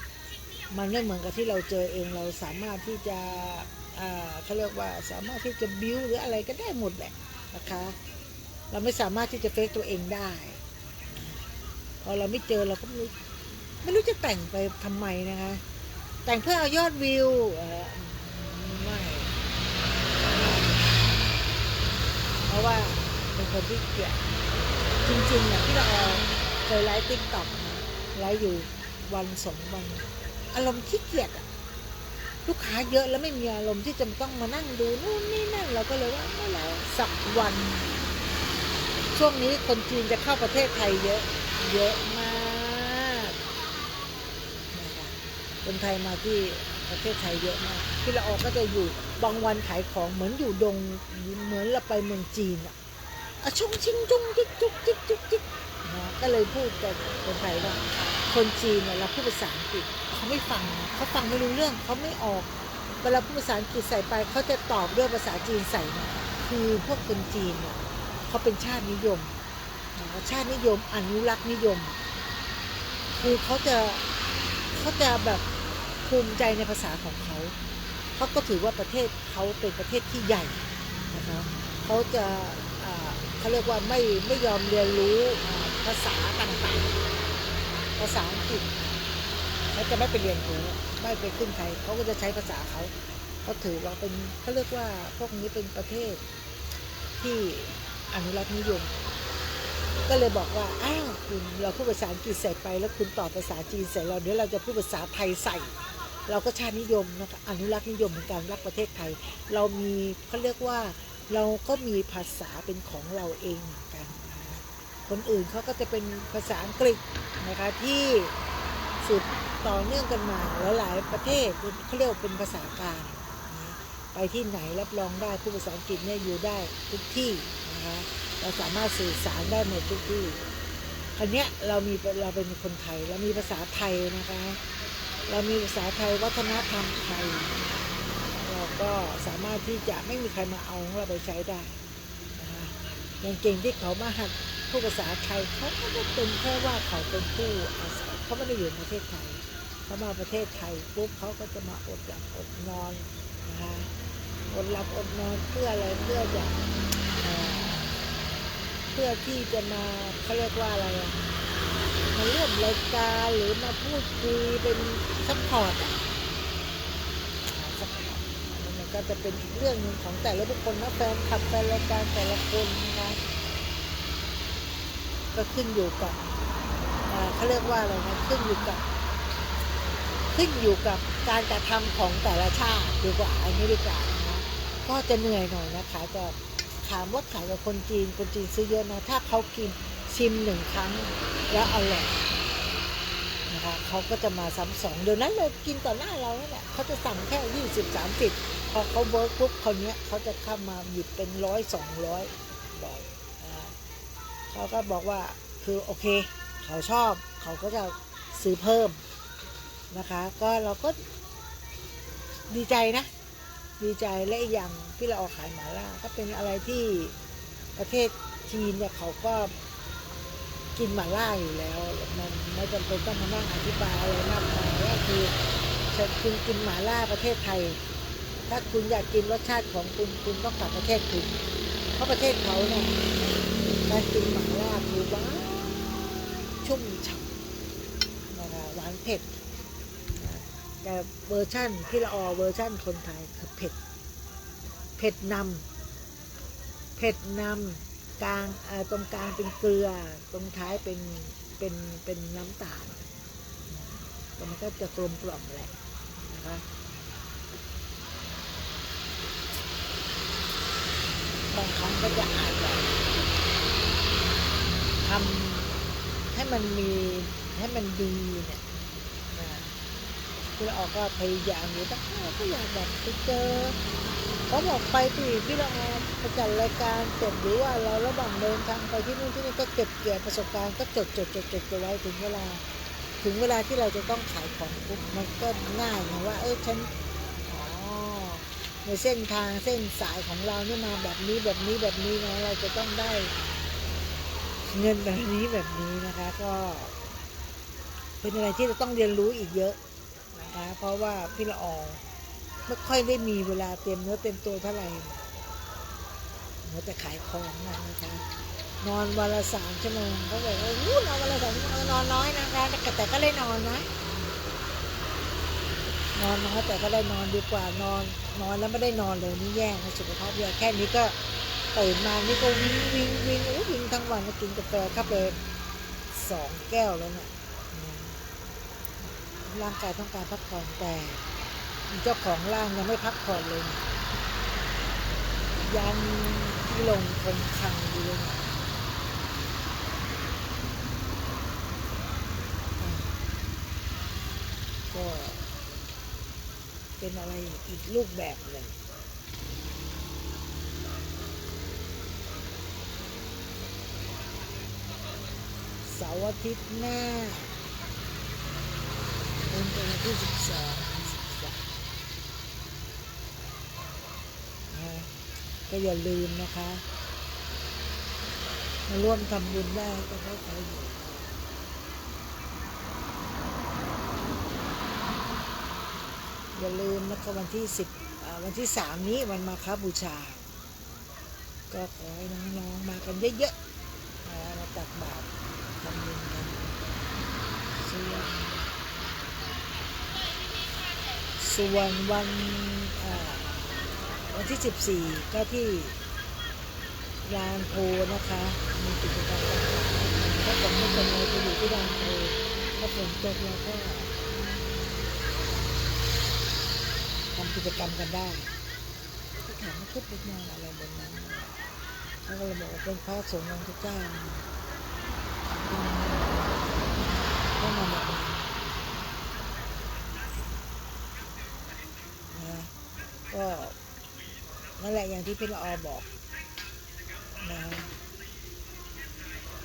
A: มันไม่เหมือนกับที่เราเจอเองเราสามารถที่จะเขาเรียกว่าสามารถที่จะบิ้วหรืออะไรก็ได้หมดแหละนะคะเราไม่สามารถที่จะเฟซตัวเองได้พอเราไม่เจอเราก็ไม่รู้จะแต่งไปทำไมนะคะแต่งเพื่อเอายอดวิวไม่เพราะว่าเป็นคนที่เกลียดจริงๆเนี่ยที่เราเคยไลฟ์ติ๊กต็อกไลฟ์อยู่วัน2 วันอารมณ์ขี้เกียจลูกค้าเยอะแล้วไม่มีอารมณ์ที่จะต้องมานั่งดูนู่นนี่นั่นเราก็เลยว่าไม่แล้วสักวันช่วงนี้คนจีนจะเข้าประเทศไทยเยอะมากนะคะคนไทยมาที่ประเทศไทยเยอะมากที่เราออกก็จะอยู่บางวันขายของเหมือนอยู่ดงเหมือนเราไปเมืองจีนชงชิงจุงจิ๊กจุกจิ๊กจุกจิ๊กนะก็เลยพูดกับคนไทยว่าคนจีนเนี่ยเราพูดภาษาอังกฤษเขาไม่ฟังเขาฟังไม่รู้เรื่องเขาไม่ออกเวลาพูดภาษาอังกฤษใส่ไปเขาจะตอบด้วยภาษาจีนใส่มาคือพวกคนจีนเนี่ยเขาเป็นชาตินิยมอนุรักษ์นิยมคือเขาจะแบบภูมิใจในภาษาของเขาก็ถือว่าประเทศเขาเป็นประเทศที่ใหญ่นะคะเขาจะเขาเรียกว่าไม่ยอมเรียนรู้ภาษาต่างๆภาษาอังกฤษเขาจะไม่ไปเรียนรู้ไม่ไปขึ้นใครเขาก็จะใช้ภาษาเขาถือว่าเป็นเขาเรียกว่าพวกนี้เป็นประเทศที่อนุรักษ์นิยมก็เลยบอกว่าอ้าวคุณเราพูดภาษาอังกฤษใส่ไปแล้วคุณตอบภาษาจีนใส่เราเดี๋ยวเราจะพูดภาษาไทยใส่เราก็ชาตินิยมนะคะอนุรักษ์นิยมเหมือนกันรักประเทศไทยเรามีเขาเรียกว่าเราก็มีภาษาเป็นของเราเองเหมือนกันนะคนอื่นเขาก็จะเป็นภาษาอังกฤษนะคะที่สืบต่อเนื่องกันมาหลายประเทศเขาเรียกว่าเป็นภาษากลางนะไปที่ไหนรับรองได้พูดภาษาอังกฤษเนี่ยอยู่ได้ทุกที่นะคะเราสามารถสื่อสารได้หมดทุกที่อันเนี้ยเราเป็นคนไทยเรามีภาษาไทยนะคะเรามีภาษาไทยวัฒนธรรมไทยเราก็สามารถที่จะไม่มีใครมาเอาของเราไปใช้ได้นะคะอย่างเก่งที่เขามาหัดพูดภาษาไทยเขาก็จะเป็นแค่ว่าเขาเป็นผู้อาศัยเขาไม่ได้อยู่ในประเทศไทยเขามาประเทศไทยปุ๊บเขาก็จะมาอดหลับอดนอนนะคะอดหลับอดนอนเพื่ออะไรเพื่อที่จะมาเขาเรียกว่าอะไรมาร่วมรายการหรือมาพูดคุยเป็นซัพพอร์ตมันก็จะเป็นอีกเรื่องนึงของแต่ละบุคคลนะแฟนคลับแฟนรายการแต่ละคนนะคะก็ขึ้นอยู่กับเขาเรียกว่าอะไรนะขึ้นอยู่กับการกระทำของแต่ละชาติดีกว่าอันนี้ดีกว่านะก็จะเหนื่อยหน่อยนะคะจะถามว่าขายกับคนจีนซื้อเยอะนะถ้าเขากินชิม1 ครั้งแล้วอร่อยนะคะเขาก็จะมาซ้ำ2เดี๋ยวนั้นเลยกินต่อหน้าเราแล้วแหละเขาจะสั่งแค่20-30พอเขาเวิร์กปุ๊บคนนี้เขาจะเข้ามาหยิบเป็น100-200บ่อยเขาก็บอกว่าคือโอเคเขาชอบเขาก็จะซื้อเพิ่มนะคะก็เราก็ดีใจนะดีใจและอีกอย่างที่เราออกขายหม่าล่าก็เป็นอะไรที่ประเทศจีนเนี่ยเขาก็กินหม่าล่าอยู่แล้วมันไม่จำเป็นต้องมานั่งอธิบายอะไรมากมายก็คือคุณกินหม่าล่าประเทศไทยถ้าคุณอยากกินรสชาติของคุณต้องกลับประเทศคุณเพราะประเทศเขาเนี่ยการกินหม่าล่าคือหวานชุ่มฉ่ำนะคะหวานเผ็ดแต่เวอร์ชั่นที่เราเวอร์ชั่นคนไทยคือเผ็ดนำ กลางตรงกลางเป็นเกลือตรงท้ายเป็นน้ำตาลแต่มันก็จะกลมกล่อมแหละนะคะบางครั้งก็จะอาจจะทำให้มันมีให้มันดีเนี่ยพี่ละออก็พยายามอยู่แต่ก็อยากแบบไปเจอเขาบอกไปพี่ละออไปจัดรายการเสร็จหรือว่าเราระหว่างเดินทางไปที่นู่นที่นี่ก็เก็บเกี่ยวประสบการณ์ก็จดไว้ถึงเวลาที่เราจะต้องขายของปุ๊บมันก็ง่ายนะว่าฉันในเส้นทางเส้นสายของเรานี่มาแบบนี้นะเราจะต้องได้เงินแบบนี้นะคะก็เป็นอะไรที่จะต้องเรียนรู้อีกเยอะนะคะเพราะว่าพี่ละออไม่ค่อยได้มีเวลาเต็มเนื้อเต็มตัวเท่าไหร่เราจะขายของนะคะนอนวันละ3 ชั่วโมงเขาบอกว่านอนวันละ3 ชั่วโมงนอนน้อยนะคะแต่ก็ได้นอนนะนอนน้อยแต่ก็ได้นอนดีกว่านอนแล้วไม่ได้นอนเลยนี่แย่นะสุขภาพแย่แค่นี้ก็ตื่นมานี่ก็วิ่งทั้งวันแล้วกินกาแฟเข้าไป2 แก้วแล้วเนี่ยร่างกายต้องการพักผ่อนแต่เจ้าของร่างยังไม่พักผ่อนเลยยันที่ลงคงคังอยู่เลยก็เป็นอะไรอีกรูปแบบหนึ่งเสาร์อาทิตย์หน้าเป็นวันที่12ก็อย่าลืมนะคะมาร่วมทำบุญได้ก็ได้ไปอยู่อย่าลืมนะคะวันที่3นี้วันมาฆบูชาก็ขอให้น้องๆมากันเยอะๆมาตักบาตรทำบุญกันส่วนวันที่14ก็ที่ลานโพนะคะมีกิจกรรมต่างๆถ้าฝนไม่ตกเราจะอยู่ที่ลานโพถ้าฝนตกเราก็ทำกิจกรรมกันได้ที่ถามว่าขึ้นไปนอนอะไรบนนั้นเขาก็เลยบอกว่าเป็นพระสงฆ์องค์เจ้าก็มาแบบก็นั่นแหละอย่างที่พี่ละออบอกนะ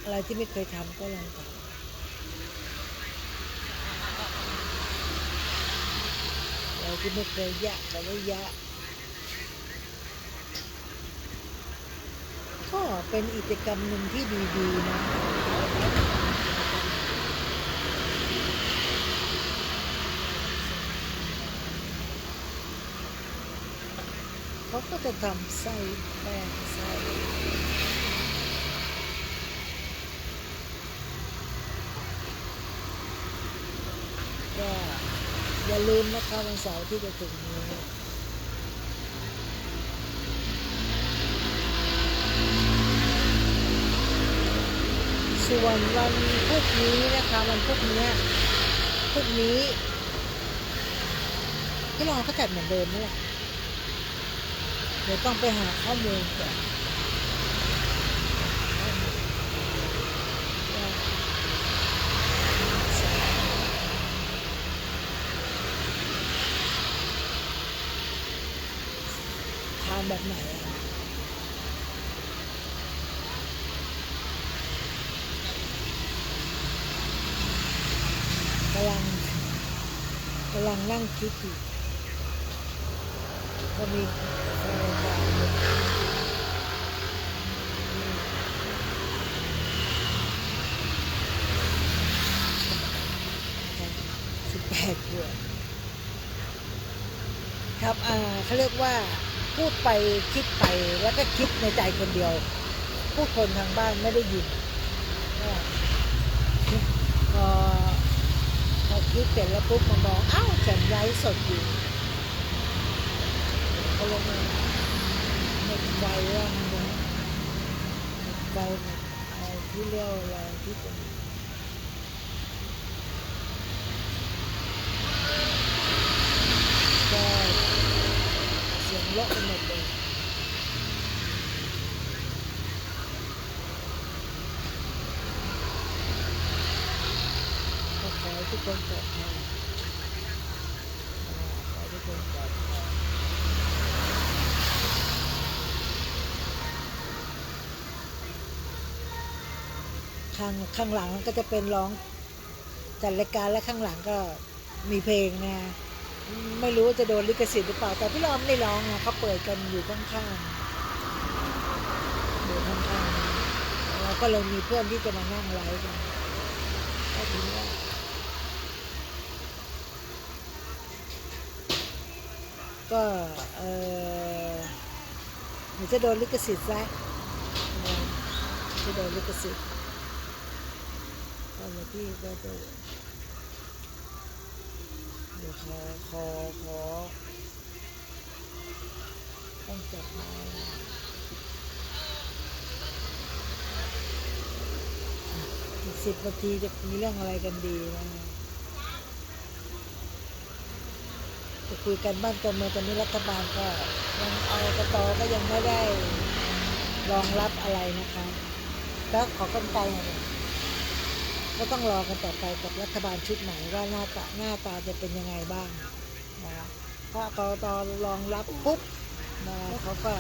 A: อะไรที่ไม่เคยทำก็ลองทำอะไรที่ไม่เคยยะก็ไม่ยะก็เป็นกิจกรรมหนึ่งที่ดีๆนะเขาก็จะทำไส้แป้งไส้ก็อย่าลืมนะคะวันเสาร์ที่จะถึงนี้ส่วนวันพรุ่งนี้นะคะวันพรุ่งนี้พี่รอก็จัดเหมือนเดิมนี่แหละเดี๋ยวต้องไปหาข้อมูลก่อนทานแบบไหนกำลังนั่งคิดอยู่ก็มี18 ขวบครับเขาเรียกว่าพูดไปคิดไปแล้วก็คิดในใจคนเดียวผู้คนทางบ้านไม่ได้ยินพอคิดเสร็จแล้วปุ๊บมามองอ้าวฉันไลฟ์สดอยู่เขาลงมาเน็ตไวว่ามัน ใบที่เรียกอะไรที่เป็นก็เสียงเลาะไปหมดเลยก็ขอให้ทุกคนปลอดภัยขอให้ทุกคนปลอดภัยข้างหลังก็จะเป็นร้องจัดรายการและข้างหลังก็มีเพลงนะไม่รู้ว่าจะโดนลิขสิทธิ์หรือเปล่าแต่พี่ล้อมไม่ร้องนะเขาเปิดกันอยู่ข้างๆอยู่ข้างๆเราก็เลยมีเพื่อนที่จะมานั่งไลฟ์กันก็ถือว่าก็หนูจะโดนลิขสิทธิ์ซะจะโดนลิขสิทธิ์ก็เลยพี่ก็จะเดี๋ยวขอต้องจัดมาอีก10 นาทีจะมีเรื่องอะไรกันดีนะจะคุยกันบ้านกันเมืองตอนนี้รัฐบาลก็ยังกตก็ยังไม่ได้รองรับอะไรนะคะแล้วขอกำลังใจก็ต้องรอกันต่อไปกับรัฐบาลชุดใหม่ว่าหน้าตาจะเป็นยังไงบ้างนะถ้ากตรองรับปุ๊บนะเขาก็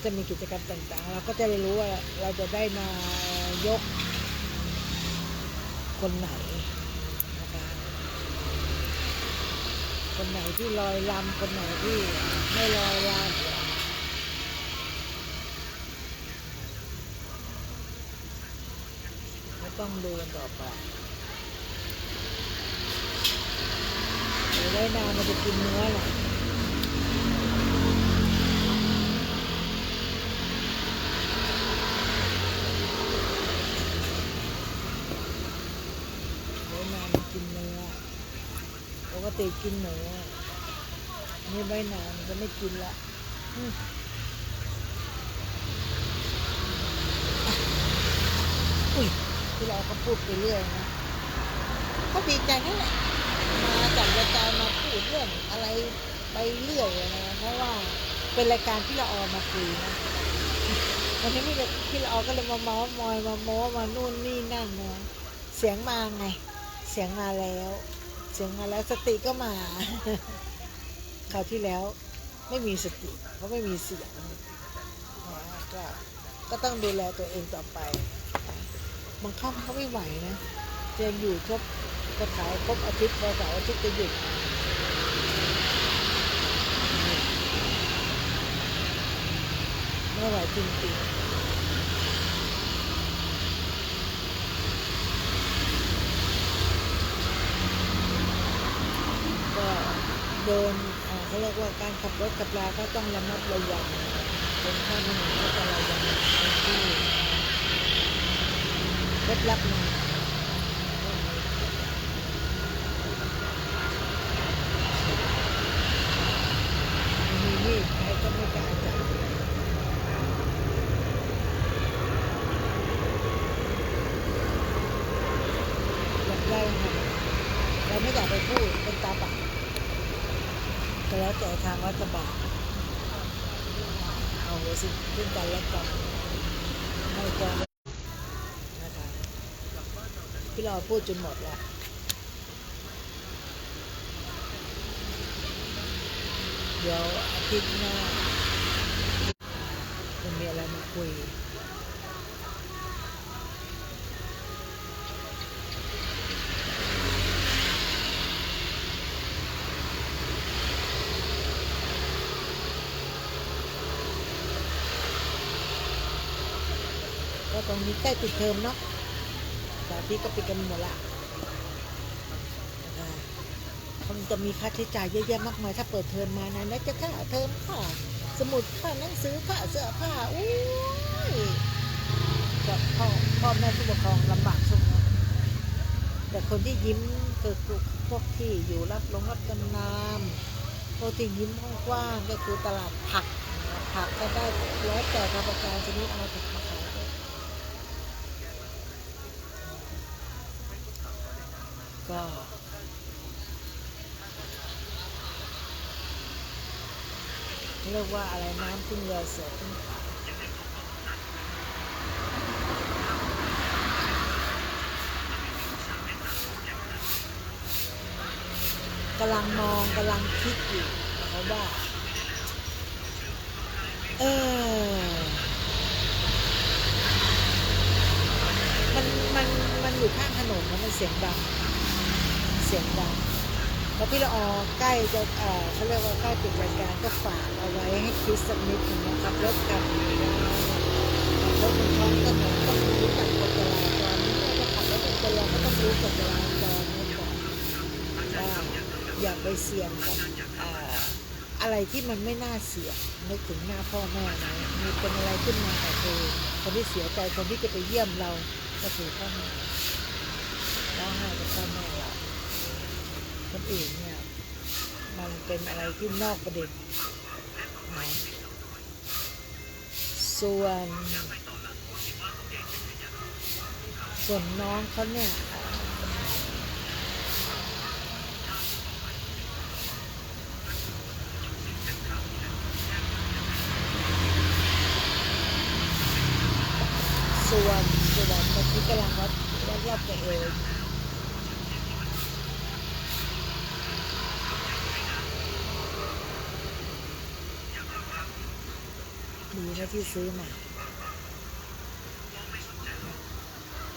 A: จะมีกิจกรรมต่างๆเราก็จะได้รู้ว่าเราจะได้มายกคนไหนนะคะคนไหนที่ลอยลำคนไหนที่ไม่ลอยลำก็ต้องดูกันต่อไปเดี๋ยวได้นานมันจะกินเนื้อแหละกินเนื้อปกติกินหมูนี่ไม่นานจะไม่กินละอุ้ยที่เราก็พูดไปเรื่อยนะก็ดีใจนั่นแหละมาจัดรายการมาพูดเรื่องอะไรไปเรื่อยนะเพราะว่าเป็นรายการที่เราออกมาคุยนะวันนี้พี่เราก็เลยมาเมาส์มอยมาโม้มานู่นนี่นั่นนะเสียงมาไงเสียงมาแล้วสติก็มาคราวที่แล้วไม่มีสติเพราะไม่มีเสียงก็ต้องดูแลตัวเองต่อไปบางครั้งเขาไม่ไหวนะจะอยู่ครบจะขายครบอาทิตย์พอเสาร์อาทิตย์จะหยุดไม่ไหวจริงๆก็โดนเขาเรียกว่าการขับรถขับราก็ต้องระมัดระวังบนข้างถนนก็ต้องระวังที่รถลักมามีมีดใครก็ไม่กล้าจับอยากได้ไงเราไม่อยากไปพูดเป็นตาบาปแต่แล้วแต่ทางรัฐบาลเอาไว้สิขึ้นกันและกันไม่ก็นะคะพี่เราพูดจนหมดแล้วเดี๋ยวอาทิตย์หน้าจะมีอะไรมาคุยก็ตรงนี้ใกล้ปิดเทอมเนาะสาธิตก็ปิดกันหมดละมันจะมีค่าใช้จ่ายเยอะแยะมากมายถ้าเปิดเทอมมานะจะค่าเทอมค่าสมุดค่าหนังสือค่าเสื้อผ้าอุ้ยกับพ่อแม่ผู้ปกครองลำบากสุดนะแต่คนที่ยิ้มคือพวกที่อยู่รับจำนำพวกที่ยิ้มกว้างก็คือตลาดผัก ผักก็ได้แล้วแต่กรรมการชนิดเอาผักมาขายก็เรียกว่าอะไรน้ำพึ่งเรือเสือพึ่งป่ากำลังมองกำลังคิดอยู่เขาว่ามันมันมันอยู่ข้างถนนแล้วมันเสียงดังพอพี่ละออใกล้จะเขาเรียกว่าใกล้ปิดรายการก็ฝากเอาไว้ให้คิดสักนิดนึงนะครับรถกันรถบนท้องถนนต้องรู้จักกฎจราจรนี่ถ้าจะขับรถเป็นคนเราก็ต้องรู้กฎจราจรนี้ก่อนว่าอย่าไปเสี่ยงกับอะไรที่มันไม่น่าเสี่ยงนึกถึงหน้าพ่อแม่นะมีเป็นอะไรขึ้นมาแต่คนที่เสียใจคนที่จะไปเยี่ยมเราก็คือพ่อแม่ร้องไห้กับพ่อแม่เราคนอื่นเนี่ยมันเป็นอะไรที่นอกประเด็นนะส่วนน้องเขาเนี่ยส่วนเมื่อกี้กำลังวัดรอบตัวเองดีนะที่ซื้อมา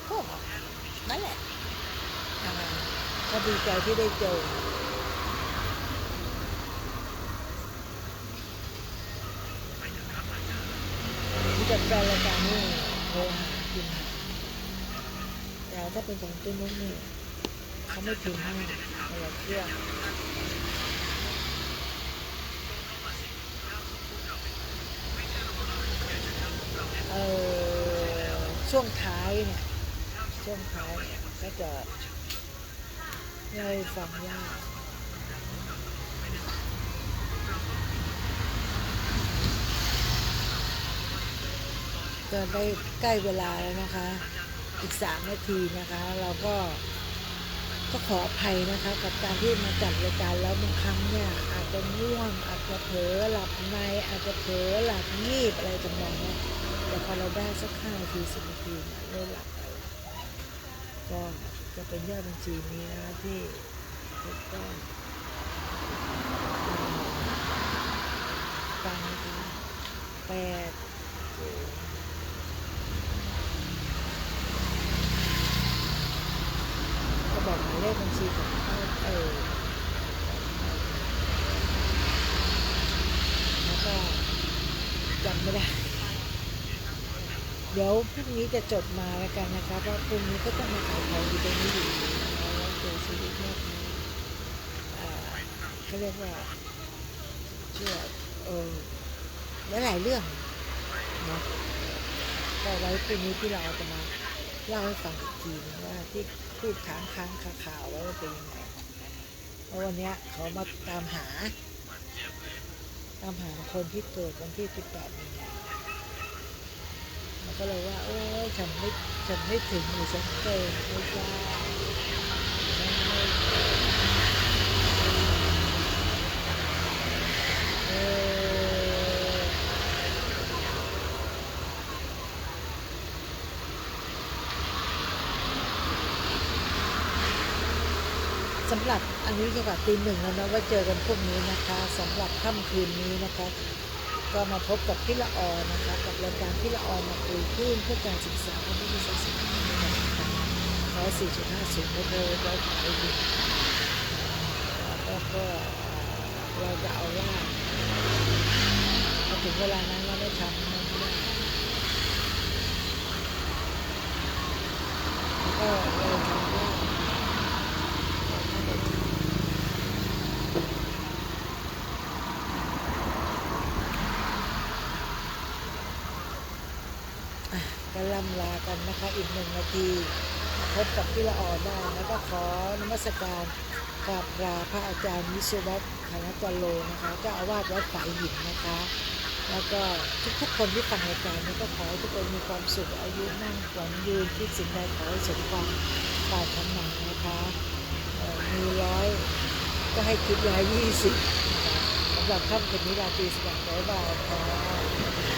A: ก็นั่นแหละก็ดีใจที่ได้เจอที่จัดการรายการนี่โทรหาพิมพ์แต่ถ้าเป็นของตุ้นนุ๊กนี่เขาไม่พิมพ์ให้เราเครื่องช่วงท้ายเนี่ยก็จะเล่าให้ฟังว่าจะได้ใกล้เวลาแล้วนะคะอีก3 นาทีนะคะเราก็ขออภัยนะคะกับการที่มาจัดรายการแล้วบางครั้งเนี่ยอาจจะง่วงอาจจะเผลอหลับในอาจจะเผลอหลับงีบอะไรจำนองนี้แต่พอเราได้สัก5 นาที10 นาทีเนี่ยเริ่มหลับก็จะเป็นยอดบัญชีนี้นะที่ถูกต้องฟังนะคะ8ก็บอกหมายเลขบัญชีของแล้วก็จำไม่ได้เดี๋ยวพรุ่งนี้จะจดมาแล้วกันนะคะเพราะพรุ่งนี้ก็ต้องมาขายของอยู่ตรงนี้อยู่แล้วเจอชีวิตแม่ค้าเขาเรียกว่าเชื่อหลายเรื่องเนาะก็ไว้พรุ่งนี้ที่เราจะมาเล่าให้ฟังอีกทีนึงว่าที่พูดค้างข่าวไว้ว่าเป็นยังไงเพราะวันนี้เขามาตามหาคนที่เกิดวันที่18 มีนาก็เลยว่าโอ้ยฉันไม่ถึงหรือฉันเกินไม่ได้สำหรับอันนี้จะแบบตี 1แล้วนะว่าเจอกันพวกนี้นะคะสำหรับค่ำคืนนี้นะคะก็มาพบกับพี่ละออนะคะกับรายการพี่ละออมาคุยคลื่นเพื่อการศึกษาพระพุทธศาสนานะคะ104.50เมกะเฮิรตซ์ไว้ขายดีแล้วก็เราจะเอาว่าพอถึงเวลานั้นเราไม่ทำมันไม่ได้ก็เลยทำว่าก็ล่ำลากันนะคะอีก1 นาทีพบกับพี่ละออได้แล้วก็ขอนมัสการกราบลาพระอาจารย์วิศวัฒน์ ธนจโรนะคะเจ้าอาวาสวัดฝายหินนะคะ แล้วก็ทุกๆคนที่ฟังรายการนี้ก็ขอให้ทุกคนมีความสุขอายุมั่นขวัญยืนคิดสิ่งใดขอให้สมความปรารถนานะคะมีร้อยก็ให้คิด120นะคะสำหรับค่ำคืนนี้ราตรีสวัสดิ์บ๊ายบายค่ะ